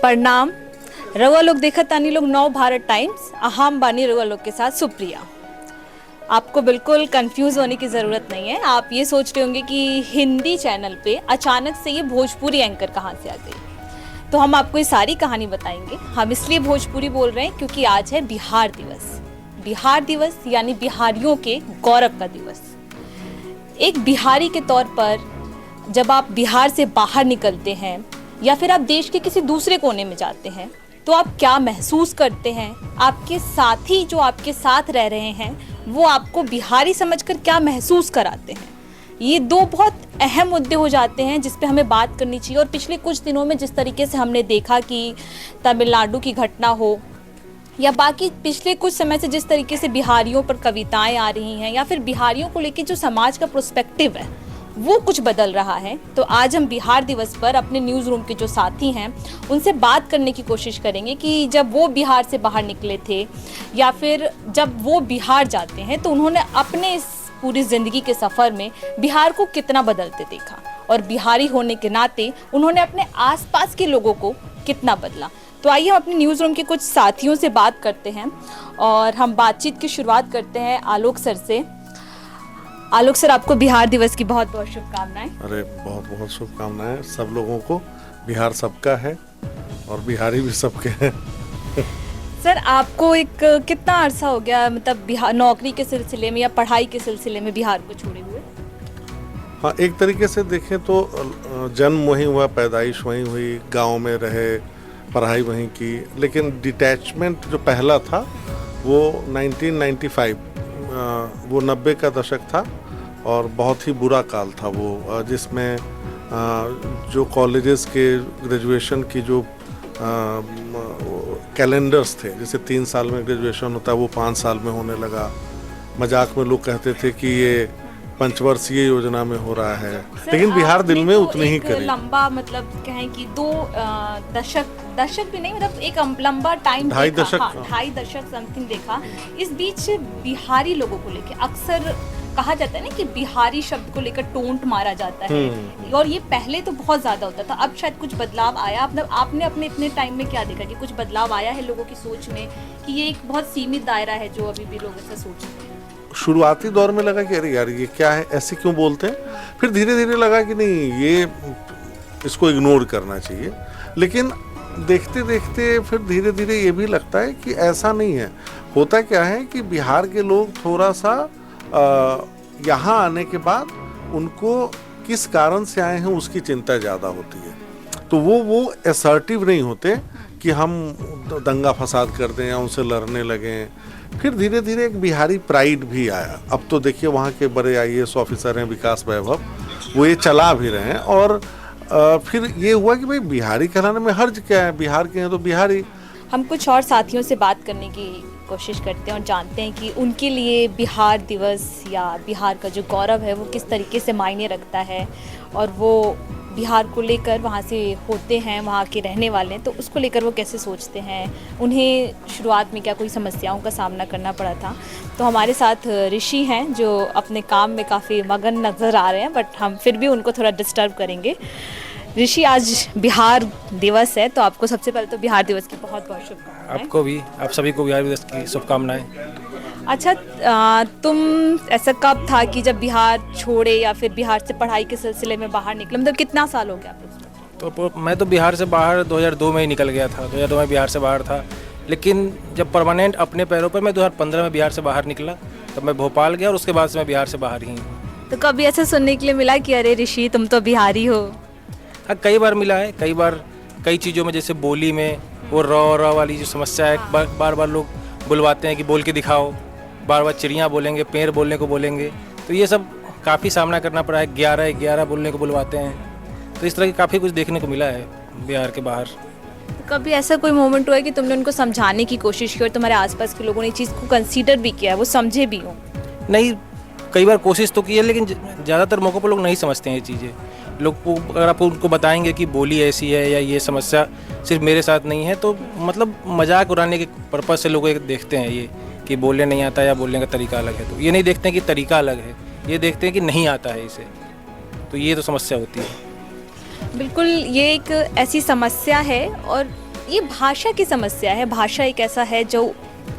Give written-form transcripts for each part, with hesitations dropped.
प्रणाम। रउआ लोग देखत तानी लोग नव भारत टाइम्स। हम बानी रउआ लोग के साथ सुप्रिया। आपको बिल्कुल कंफ्यूज होने की ज़रूरत नहीं है। आप ये सोच रहे होंगे कि हिंदी चैनल पे अचानक से ये भोजपुरी एंकर कहाँ से आ गई। तो हम आपको ये सारी कहानी बताएंगे। हम इसलिए भोजपुरी बोल रहे हैं क्योंकि आज है बिहार दिवस। बिहार दिवस यानी बिहारियों के गौरव का दिवस। एक बिहारी के तौर पर जब आप बिहार से बाहर निकलते हैं या फिर आप देश के किसी दूसरे कोने में जाते हैं तो आप क्या महसूस करते हैं, आपके साथी जो आपके साथ रह रहे हैं वो आपको बिहारी समझकर क्या महसूस कराते हैं। ये दो बहुत अहम मुद्दे हो जाते हैं जिस पे हमें बात करनी चाहिए। और पिछले कुछ दिनों में जिस तरीके से हमने देखा कि तमिलनाडु की घटना हो या बाकी पिछले कुछ समय से जिस तरीके से बिहारियों पर कविताएं आ रही हैं या फिर बिहारियों को लेकर जो समाज का पर्सपेक्टिव है वो कुछ बदल रहा है, तो आज हम बिहार दिवस पर अपने न्यूज़ रूम के जो साथी हैं उनसे बात करने की कोशिश करेंगे कि जब वो बिहार से बाहर निकले थे या फिर जब वो बिहार जाते हैं तो उन्होंने अपने इस पूरी ज़िंदगी के सफ़र में बिहार को कितना बदलते देखा और बिहारी होने के नाते उन्होंने अपने आसपास के लोगों को कितना बदला। तो आइए हम अपने न्यूज़ रूम के कुछ साथियों से बात करते हैं और हम बातचीत की शुरुआत करते हैं आलोक सर से। आलोक सर, आपको बिहार दिवस की बहुत बहुत शुभकामनाएं। अरे बहुत बहुत शुभकामनाएं सब लोगों को। बिहार सबका है और बिहारी भी सबके हैं। सर, आपको एक कितना अरसा हो गया मतलब बिहार नौकरी के सिलसिले में या पढ़ाई के सिलसिले में बिहार को छोड़े हुए? हाँ, एक तरीके से देखें तो जन्म वहीं हुआ, पैदाइश वहीं हुई, गांव में रहे, पढ़ाई वहीं की, लेकिन डिटैचमेंट जो पहला था वो 1995 वो 90 का दशक था और बहुत ही बुरा काल था वो, जिसमें जो कॉलेजेस के ग्रेजुएशन की जो कैलेंडर्स थे, जैसे 3 साल में ग्रेजुएशन होता है वो 5 साल में होने लगा। मजाक में लोग कहते थे कि ये पंचवर्षीय योजना में हो रहा है, लेकिन बिहार दिल में उतनी ही करी। लंबा मतलब कहें कि 2 दशक भी नहीं, मतलब एक लंबा टाइम, 2.5 दशक समथिंग देखा। इस बीच बिहारी लोगों को लेकर अक्सर कहा जाता है ना कि बिहारी शब्द को लेकर टोंट मारा जाता है और ये पहले तो बहुत ज्यादा होता था। अब शायद कुछ बदलाव आया। मतलब आपने अपने इतने टाइम में क्या देखा कि कुछ बदलाव आया है लोगों की सोच में कि ये एक बहुत सीमित दायरा है जो अभी भी लोग ऐसा सोचते हैं? शुरुआती दौर में लगा कि अरे यार ये क्या है, ऐसे क्यों बोलते हैं। फिर धीरे धीरे लगा कि नहीं, ये इसको इग्नोर करना चाहिए। लेकिन देखते देखते फिर धीरे धीरे ये भी लगता है कि ऐसा नहीं है। होता क्या है कि बिहार के लोग थोड़ा सा यहाँ आने के बाद उनको किस कारण से आए हैं उसकी चिंता ज़्यादा होती है। तो वो असर्टिव नहीं होते कि हम दंगा फसाद कर दें या उनसे लड़ने लगें। फिर धीरे धीरे एक बिहारी प्राइड भी आया। अब तो देखिए वहाँ के बड़े IAS ऑफिसर हैं विकास वैभव, वो ये चला भी रहे हैं। और फिर ये हुआ कि भाई बिहारी कहलाने में हर्ज क्या है, बिहार के हैं तो बिहारी। हम कुछ और साथियों से बात करने की कोशिश करते हैं और जानते हैं कि उनके लिए बिहार दिवस या बिहार का जो गौरव है वो किस तरीके से मायने रखता है और वो बिहार को लेकर वहाँ से होते हैं, वहाँ के रहने वाले हैं, तो उसको लेकर वो कैसे सोचते हैं, उन्हें शुरुआत में क्या कोई समस्याओं का सामना करना पड़ा था। तो हमारे साथ ऋषि हैं जो अपने काम में काफ़ी मगन नज़र आ रहे हैं, बट हम फिर भी उनको थोड़ा डिस्टर्ब करेंगे। ऋषि, आज बिहार दिवस है तो आपको सबसे पहले तो बिहार दिवस की बहुत बहुत शुभकामनाएं। आपको भी, आप सभी को बिहार दिवस की शुभकामनाएं। अच्छा, तुम ऐसा कब था कि जब बिहार छोड़े या फिर बिहार से पढ़ाई के सिलसिले में बाहर निकले? मतलब कितना साल हो गया आपको? तो मैं तो बिहार से बाहर 2002 में ही निकल गया था। 2002 में बिहार से बाहर था, लेकिन जब परमानेंट अपने पैरों पर मैं 2015 में बिहार से बाहर निकला तब मैं भोपाल गया और उसके बाद से मैं बिहार से बाहर ही हूँ। तो कभी ऐसा सुनने के लिए मिला कि अरे ऋषि तुम तो बिहारी हो? हाँ, कई बार मिला है। कई बार कई चीज़ों में, जैसे बोली में वो रॉ वाली जो समस्या है, बार बार लोग बुलवाते हैं कि बोल के दिखाओ, बार बार चिड़िया बोलेंगे, पेड़ बोलने को बोलेंगे, तो ये सब काफ़ी सामना करना पड़ा है। 11 बोलने को बुलवाते हैं, तो इस तरह की काफ़ी कुछ देखने को मिला है बिहार के बाहर। कभी ऐसा कोई मोमेंट हुआ है कि तुमने उनको समझाने की कोशिश की और तुम्हारे आसपास के लोगों ने चीज़ को कंसीडर भी किया है, वो समझे भी हों? नहीं, कई बार कोशिश तो की है, लेकिन ज़्यादातर मौक़ों पर लोग नहीं समझते हैं ये चीज़ें। लोग को अगर आप उनको बताएंगे कि बोली ऐसी है या ये समस्या सिर्फ मेरे साथ नहीं है, तो मतलब मजाक उड़ाने के पर्पज़ से लोग देखते हैं ये कि बोलने नहीं आता या बोलने का तरीका अलग है। तो ये नहीं देखते हैं कि तरीका अलग है, ये देखते हैं कि नहीं आता है इसे। तो ये तो समस्या होती है। बिल्कुल, ये एक ऐसी समस्या है और ये भाषा की समस्या है। भाषा एक ऐसा है जो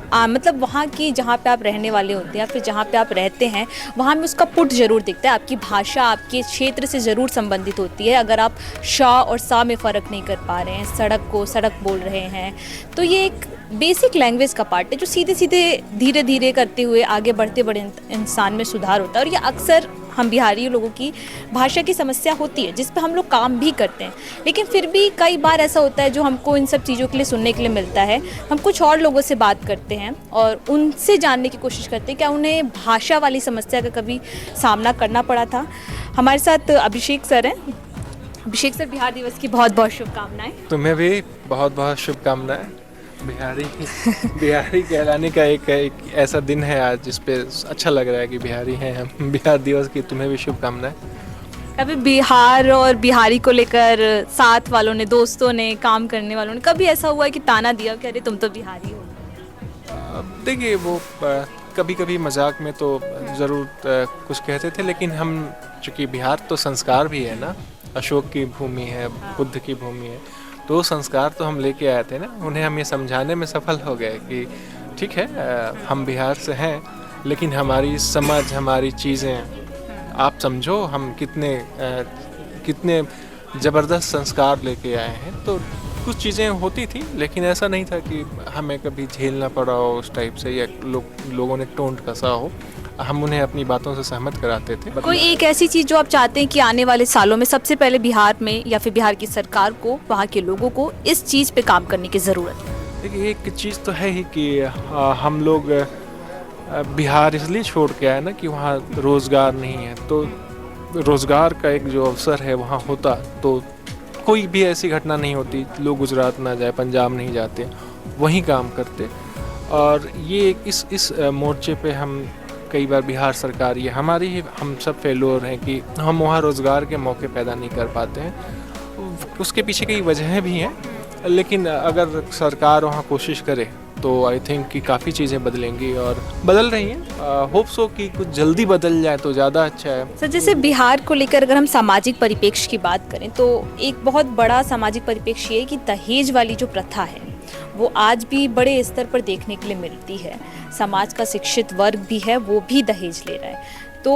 मतलब वहाँ की जहाँ पे आप रहने वाले होते हैं या फिर जहाँ पे आप रहते हैं वहाँ में उसका पुट ज़रूर दिखता है। आपकी भाषा आपके क्षेत्र से ज़रूर संबंधित होती है। अगर आप शा और सा में फ़र्क नहीं कर पा रहे हैं, सड़क को सड़क बोल रहे हैं, तो ये एक बेसिक लैंग्वेज का पार्ट है जो सीधे सीधे धीरे धीरे करते हुए आगे बढ़ते बड़े इंसान में सुधार होता है। और ये अक्सर हम बिहारी लोगों की भाषा की समस्या होती है जिस पे हम लोग काम भी करते हैं, लेकिन फिर भी कई बार ऐसा होता है जो हमको इन सब चीज़ों के लिए सुनने के लिए मिलता है। हम कुछ और लोगों से बात करते हैं और उनसे जानने की कोशिश करते हैं क्या उन्हें भाषा वाली समस्या का कभी सामना करना पड़ा था। हमारे साथ अभिषेक सर हैं। अभिषेक सर, बिहार दिवस की बहुत बहुत शुभकामनाएं। तुम्हें भी बहुत बहुत शुभकामनाएं। बिहारी कहलाने का एक ऐसा दिन है आज जिस पे अच्छा लग रहा है कि बिहारी हैं हम। बिहार दिवस की तुम्हें भी शुभकामनाएं। कभी बिहार और बिहारी को लेकर साथ वालों ने, दोस्तों ने, काम करने वालों ने कभी ऐसा हुआ है कि ताना दिया कि अरे तुम तो बिहारी हो? देखिए वो कभी कभी मजाक में तो ज़रूर कुछ कहते थे, लेकिन हम चूँकि बिहार तो संस्कार भी है ना, अशोक की भूमि है, बुद्ध की भूमि है, तो संस्कार तो हम लेके आए थे ना। उन्हें हम ये समझाने में सफल हो गए कि ठीक है हम बिहार से हैं, लेकिन हमारी समझ, हमारी चीज़ें आप समझो, हम कितने ज़बरदस्त संस्कार लेके आए हैं। तो कुछ चीज़ें होती थी, लेकिन ऐसा नहीं था कि हमें कभी झेलना पड़ा हो उस टाइप से, या लोगों ने टोंट कसा हो। हम उन्हें अपनी बातों से सहमत कराते थे। कोई एक ऐसी चीज़ जो आप चाहते हैं कि आने वाले सालों में सबसे पहले बिहार में या फिर बिहार की सरकार को, वहाँ के लोगों को इस चीज़ पे काम करने की ज़रूरत है? देखिए एक चीज़ तो है ही कि हम लोग बिहार इसलिए छोड़ के आए ना कि वहाँ रोज़गार नहीं है। तो रोज़गार का एक जो अवसर है वहाँ होता तो कोई भी ऐसी घटना नहीं होती, लोग गुजरात ना जाए, पंजाब नहीं जाते, वहीं काम करते। और ये इस मोर्चे पे हम कई बार बिहार सरकार, ये हमारी ही हम सब फेलोर हैं कि हम वहाँ रोज़गार के मौके पैदा नहीं कर पाते हैं। उसके पीछे कई वजहें भी हैं, लेकिन अगर सरकार वहाँ कोशिश करे तो आई थिंक कि काफ़ी चीज़ें बदलेंगी और बदल रही हैं। होप सो कि कुछ जल्दी बदल जाए तो ज़्यादा अच्छा है। सर, जैसे बिहार को लेकर अगर हम सामाजिक परिप्रेक्ष्य की बात करें तो एक बहुत बड़ा सामाजिक परिप्रेक्ष्य ये है कि दहेज वाली जो प्रथा है वो आज भी बड़े स्तर पर देखने के लिए मिलती है। समाज का शिक्षित वर्ग भी है, वो भी दहेज ले रहा है। तो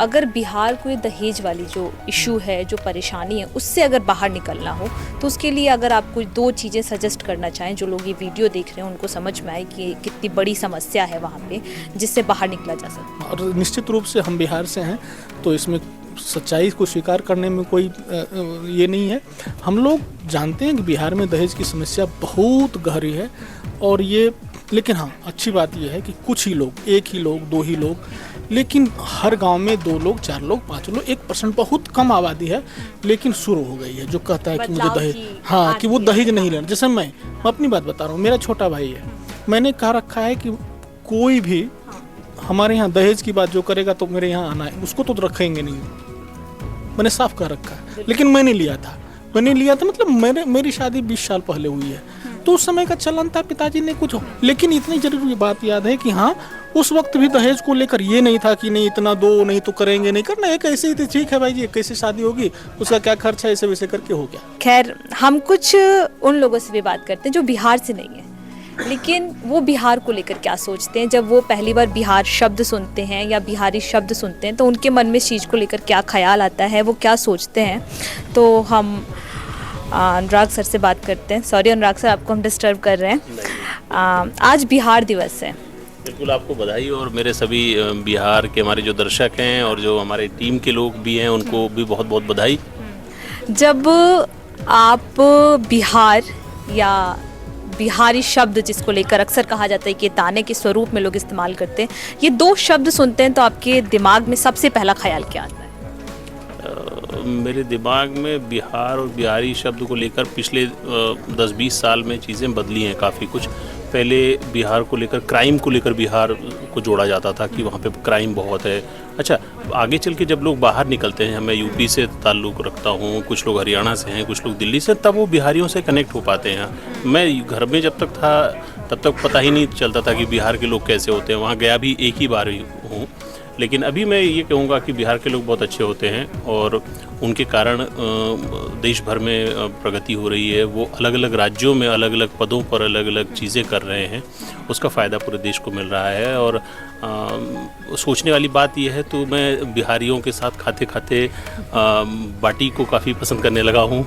अगर बिहार को ये दहेज वाली जो इशू है, जो परेशानी है, उससे अगर बाहर निकलना हो तो उसके लिए अगर आप कोई 2 चीज़ें सजेस्ट करना चाहें, जो लोग ये वीडियो देख रहे हैं उनको समझ में आए कि ये कितनी बड़ी समस्या है वहाँ पे, जिससे बाहर निकला जा सकता है। और निश्चित रूप से हम बिहार से हैं तो इसमें सच्चाई को स्वीकार करने में कोई ये नहीं है। हम लोग जानते हैं कि बिहार में दहेज की समस्या बहुत गहरी है और ये, लेकिन हाँ अच्छी बात यह है कि कुछ ही लोग, 1 ही लोग, 2 ही लोग, लेकिन हर गांव में 2 लोग, 4 लोग, 5 लोग, 1% बहुत कम आबादी है, लेकिन शुरू हो गई है जो कहता है कि मुझे दहेज, हाँ कि वो दहेज नहीं लेना। जैसे मैं अपनी बात बता रहा हूँ, मेरा छोटा भाई है, मैंने कहा रखा है कि कोई भी हमारे यहाँ दहेज की बात जो करेगा तो मेरे यहाँ आना है, उसको तो रखेंगे नहीं, मैंने साफ कह रखा है। लेकिन मैंने लिया था मतलब मेरी शादी 20 साल पहले हुई है, तो उस समय का चलन था, पिताजी ने कुछ, लेकिन इतनी जरूरी बात याद है कि हाँ उस वक्त भी दहेज को लेकर ये नहीं था कि नहीं इतना दो, नहीं तो करेंगे नहीं करना, एक ऐसे ही थी, ठीक है भाई जी कैसे शादी होगी, उसका क्या खर्च है, ऐसे वैसे करके हो गया। खैर, हम कुछ उन लोगों से भी बात करते हैं जो बिहार से नहीं है, लेकिन वो बिहार को लेकर क्या सोचते हैं। जब वो पहली बार बिहार शब्द सुनते हैं या बिहारी शब्द सुनते हैं तो उनके मन में इस चीज़ को लेकर क्या ख्याल आता है, वो क्या सोचते हैं। तो हम अनुराग सर से बात करते हैं। सॉरी अनुराग सर, आपको हम डिस्टर्ब कर रहे हैं। आज बिहार दिवस है। बिल्कुल, आपको बधाई, और मेरे सभी बिहार के हमारे जो दर्शक हैं और जो हमारे टीम के लोग भी हैं उनको भी बहुत बहुत बधाई। जब आप बिहार या बिहारी शब्द जिसको लेकर अक्सर कहा जाता है कि ताने के स्वरूप में लोग इस्तेमाल करते हैं, ये 2 शब्द सुनते हैं तो आपके दिमाग में सबसे पहला ख्याल क्या आता है? मेरे दिमाग में बिहार और बिहारी शब्द को लेकर पिछले 10-20 साल में चीज़ें बदली हैं काफ़ी कुछ। पहले बिहार को लेकर, क्राइम को लेकर बिहार को जोड़ा जाता था कि वहाँ पे क्राइम बहुत है। अच्छा, आगे चल के जब लोग बाहर निकलते हैं, मैं यूपी से ताल्लुक़ रखता हूँ, कुछ लोग हरियाणा से हैं, कुछ लोग दिल्ली से, तब वो बिहारियों से कनेक्ट हो पाते हैं। मैं घर में जब तक था तब तक पता ही नहीं चलता था कि बिहार के लोग कैसे होते हैं। वहाँ गया भी एक ही बार हूँ, लेकिन अभी मैं ये कहूँगा कि बिहार के लोग बहुत अच्छे होते हैं और उनके कारण देश भर में प्रगति हो रही है। वो अलग अलग राज्यों में अलग अलग पदों पर अलग अलग चीज़ें कर रहे हैं, उसका फ़ायदा पूरे देश को मिल रहा है। और सोचने वाली बात यह है, तो मैं बिहारियों के साथ खाते खाते बाटी को काफ़ी पसंद करने लगा हूँ।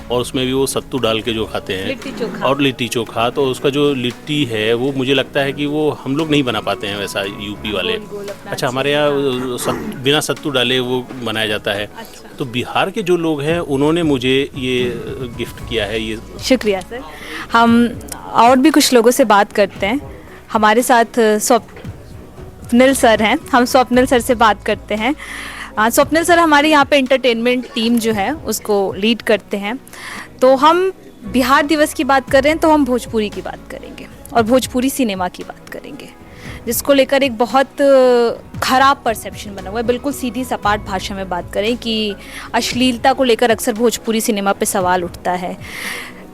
और उसमें भी वो सत्तू डाल के जो खाते हैं, लिट्टी चोखा। और लिट्टी चोखा, तो उसका जो लिट्टी है वो मुझे लगता है कि वो हम लोग नहीं बना पाते हैं वैसा, यूपी वाले। गोल अपना अच्छा, हमारे यहाँ बिना सत्तू डाले वो बनाया जाता है। अच्छा। तो बिहार के जो लोग हैं उन्होंने मुझे ये गिफ्ट किया है। ये शुक्रिया सर। हम और भी कुछ लोगों से बात करते हैं। हमारे साथ स्वप्निल सर हैं, हम स्वप्निल सर से बात करते हैं। स्वप्निल सर हमारे यहाँ पे एंटरटेनमेंट टीम जो है उसको लीड करते हैं। तो हम बिहार दिवस की बात कर रहे हैं तो हम भोजपुरी की बात करेंगे और भोजपुरी सिनेमा की बात करेंगे, जिसको लेकर एक बहुत ख़राब परसेप्शन बना हुआ है। बिल्कुल सीधी सपाट भाषा में बात करें कि अश्लीलता को लेकर अक्सर भोजपुरी सिनेमा पे सवाल उठता है।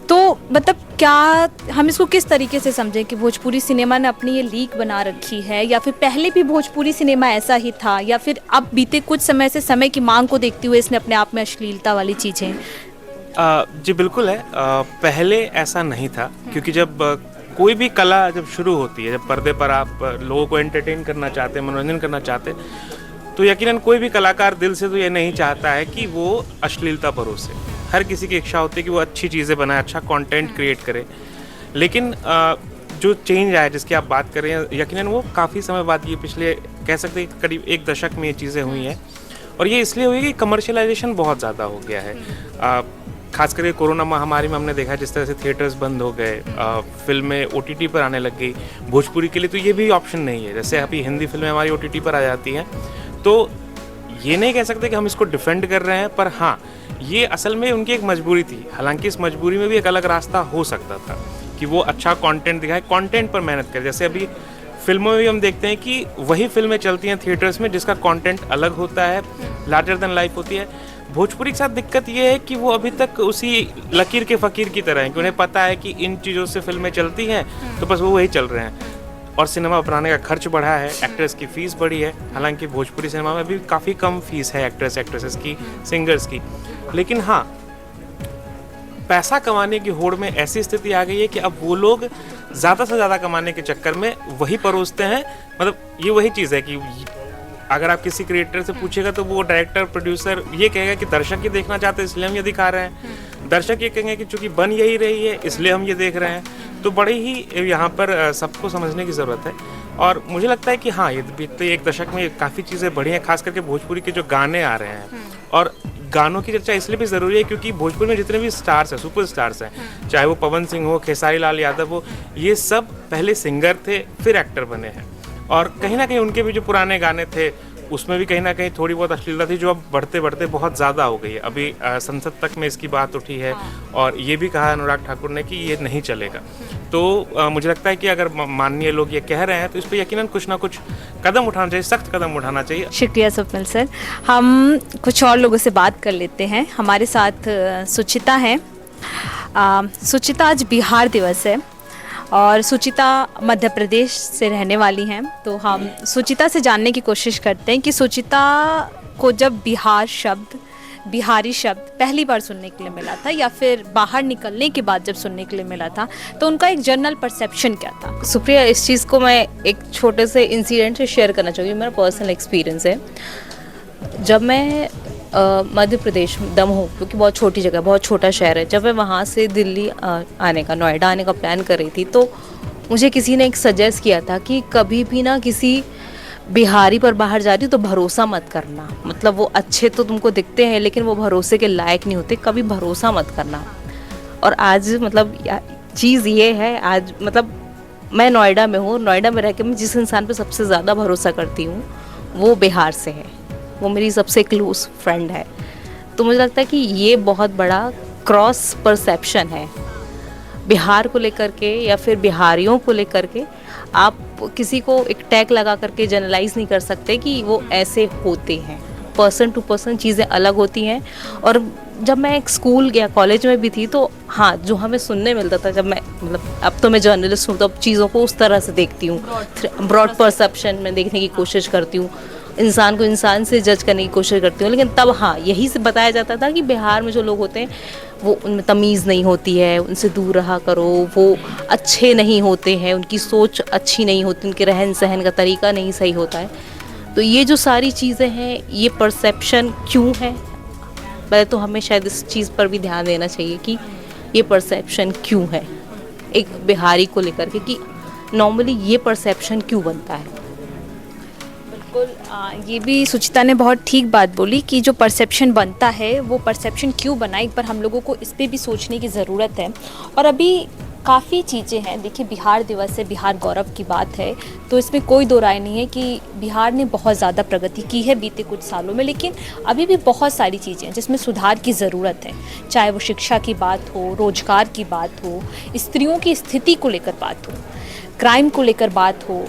तो मतलब क्या हम इसको किस तरीके से समझें कि भोजपुरी सिनेमा ने अपनी ये लीक बना रखी है, या फिर पहले भी भोजपुरी सिनेमा ऐसा ही था, या फिर अब बीते कुछ समय से समय की मांग को देखते हुए इसने अपने आप में अश्लीलता वाली चीज़ें? जी बिल्कुल है। पहले ऐसा नहीं था, क्योंकि जब कोई भी कला जब शुरू होती है, जब पर्दे पर आप लोगों को एंटरटेन करना चाहते हैं, मनोरंजन करना चाहते हैं, तो यकीनन कोई भी कलाकार दिल से तो ये नहीं चाहता है कि वो अश्लीलता परोसे। हर किसी की इच्छा होती है कि वो अच्छी चीज़ें बनाए, अच्छा कंटेंट क्रिएट करे। लेकिन जो चेंज आया जिसकी आप बात कर रहे हैं, यकीनन वो काफ़ी समय बाद, ये पिछले कह सकते हैं करीब 1 दशक में ये चीज़ें हुई हैं। और ये इसलिए हुई कि कमर्शियलाइजेशन बहुत ज़्यादा हो गया है। खास करके कोरोना महामारी में हमने देखा जिस तरह से थिएटर्स बंद हो गए, फिल्में OTT पर आने लग गई। भोजपुरी के लिए तो ये भी ऑप्शन नहीं है, जैसे अभी हिंदी फिल्में हमारी OTT पर आ जाती हैं। तो ये नहीं कह सकते कि हम इसको डिफेंड कर रहे हैं, पर हाँ, ये असल में उनकी एक मजबूरी थी। हालांकि इस मजबूरी में भी एक अलग रास्ता हो सकता था कि वो अच्छा कंटेंट दिखाए, कंटेंट पर मेहनत करे। जैसे अभी फिल्मों में भी हम देखते हैं कि वही फिल्में चलती हैं थिएटर्स में जिसका कंटेंट अलग होता है, लार्जर देन लाइफ होती है। भोजपुरी के साथ दिक्कत ये है कि वो अभी तक उसी लकीर के फ़कीर की तरह है कि उन्हें पता है कि इन चीज़ों से फिल्में चलती हैं, तो बस वो वही चल रहे हैं। और सिनेमा बनाने का खर्च बढ़ा है, एक्टर्स की फ़ीस बढ़ी है। हालांकि भोजपुरी सिनेमा में भी काफ़ी कम फीस है एक्टर्स एक्ट्रेसेस की, सिंगर्स की। लेकिन हाँ, पैसा कमाने की होड़ में ऐसी स्थिति आ गई है कि अब वो लोग ज़्यादा से ज़्यादा कमाने के चक्कर में वही परोसते हैं। मतलब ये वही चीज़ है कि अगर आप किसी क्रिएटर से पूछेगा तो वो डायरेक्टर प्रोड्यूसर ये कहेगा कि दर्शक ये देखना चाहते हैं इसलिए हम ये दिखा रहे हैं। दर्शक ये कहेंगे कि चूंकि बन यही रही है इसलिए हम ये देख रहे हैं। तो बड़े ही यहाँ पर सबको समझने की ज़रूरत है। और मुझे लगता है कि हाँ, ये बीते 1 दशक में काफ़ी चीज़ें बढ़ी हैं, खास करके भोजपुरी के जो गाने आ रहे हैं। और गानों की चर्चा इसलिए भी ज़रूरी है क्योंकि भोजपुर में जितने भी स्टार्स हैं, सुपर स्टार्स हैं, चाहे वो पवन सिंह हो, खेसारी लाल यादव हो, ये सब पहले सिंगर थे फिर एक्टर बने हैं। और कहीं ना कहीं उनके भी जो पुराने गाने थे उसमें भी कहीं ना कहीं थोड़ी बहुत अश्लीलता थी, जो अब बढ़ते बढ़ते बहुत ज़्यादा हो गई है। अभी संसद तक में इसकी बात उठी है और ये भी कहा अनुराग ठाकुर ने कि ये नहीं चलेगा। तो मुझे लगता है कि अगर माननीय लोग ये कह रहे हैं तो इस पर यकीनन कुछ ना कुछ कदम उठाना चाहिए, सख्त कदम उठाना चाहिए। शुक्रिया स्वप्निल सर। हम कुछ और लोगों से बात कर लेते हैं। हमारे साथ सुचिता हैं। सुचिता, आज बिहार दिवस है और सुचिता मध्य प्रदेश से रहने वाली हैं। तो हम सुचिता से जानने की कोशिश करते हैं कि सुचिता को जब बिहार शब्द, बिहारी शब्द पहली बार सुनने के लिए मिला था या फिर बाहर निकलने के बाद जब सुनने के लिए मिला था, तो उनका एक जनरल परसेप्शन क्या था? सुप्रिया, इस चीज़ को मैं एक छोटे से इंसिडेंट से शेयर करना चाहूँगी। मेरा पर्सनल एक्सपीरियंस है। जब मैं मध्य प्रदेश दमोह, क्योंकि बहुत छोटी जगह, बहुत छोटा शहर है, जब मैं वहाँ से दिल्ली आने का, नोएडा आने का प्लान कर रही थी, तो मुझे किसी ने एक सजेस्ट किया था कि कभी भी ना किसी बिहारी पर बाहर जा रही तो भरोसा मत करना। मतलब वो अच्छे तो तुमको दिखते हैं लेकिन वो भरोसे के लायक नहीं होते, कभी भरोसा मत करना। और आज मतलब चीज़ ये है, आज मतलब मैं नोएडा में हूँ, नोएडा में रह के मैं जिस इंसान पे सबसे ज़्यादा भरोसा करती हूँ वो बिहार से है, वो मेरी सबसे क्लोज फ्रेंड है। तो मुझे लगता है कि ये बहुत बड़ा क्रॉस परसेप्शन है बिहार को लेकर के या फिर बिहारियों को लेकर के। आप किसी को एक टैग लगा करके जनरलाइज नहीं कर सकते कि वो ऐसे होते हैं। पर्सन टू पर्सन चीज़ें अलग होती हैं। और जब मैं एक स्कूल या कॉलेज में भी थी तो हाँ, जो हमें सुनने मिलता था, जब मैं मतलब अब तो मैं जर्नलिस्ट हूँ तो अब चीज़ों को उस तरह से देखती हूँ, ब्रॉड परसेप्शन में देखने की कोशिश करती हूँ। इंसान को इंसान से जज करने की कोशिश करती हूँ, लेकिन तब हाँ यही से बताया जाता था कि बिहार में जो लोग होते हैं वो उनमें तमीज़ नहीं होती है, उनसे दूर रहा करो, वो अच्छे नहीं होते हैं, उनकी सोच अच्छी नहीं होती, उनके रहन सहन का तरीका नहीं सही होता है। तो ये जो सारी चीज़ें हैं, ये परसेप्शन क्यों है, पहले तो हमें शायद इस चीज़ पर भी ध्यान देना चाहिए कि ये परसेप्शन क्यों है एक बिहारी को लेकर के, कि नॉर्मली ये परसेप्शन क्यों बनता है। बिल्कुल ये भी सुचिता ने बहुत ठीक बात बोली कि जो परसेप्शन बनता है वो परसेप्शन क्यों बना, एक बार हम लोगों को इस पे भी सोचने की ज़रूरत है। और अभी काफ़ी चीज़ें हैं, देखिए बिहार दिवस है, बिहार गौरव की बात है, तो इसमें कोई दो राय नहीं है कि बिहार ने बहुत ज़्यादा प्रगति की है बीते कुछ सालों में, लेकिन अभी भी बहुत सारी चीज़ें हैं जिसमें सुधार की ज़रूरत है। चाहे वो शिक्षा की बात हो, रोजगार की बात हो, स्त्रियों की स्थिति को लेकर बात हो, क्राइम को लेकर बात हो,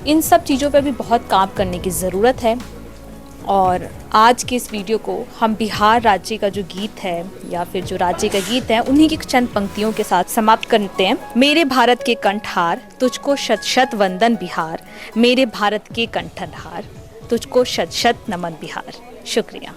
इन सब चीज़ों पर भी बहुत काम करने की ज़रूरत है। और आज के इस वीडियो को हम बिहार राज्य का जो गीत है या फिर जो राज्य का गीत है उन्हीं की चंद पंक्तियों के साथ समाप्त करते हैं। मेरे भारत के कंठहार, तुझको शत शत वंदन बिहार, मेरे भारत के कंठहार, तुझको शत शत नमन बिहार। शुक्रिया।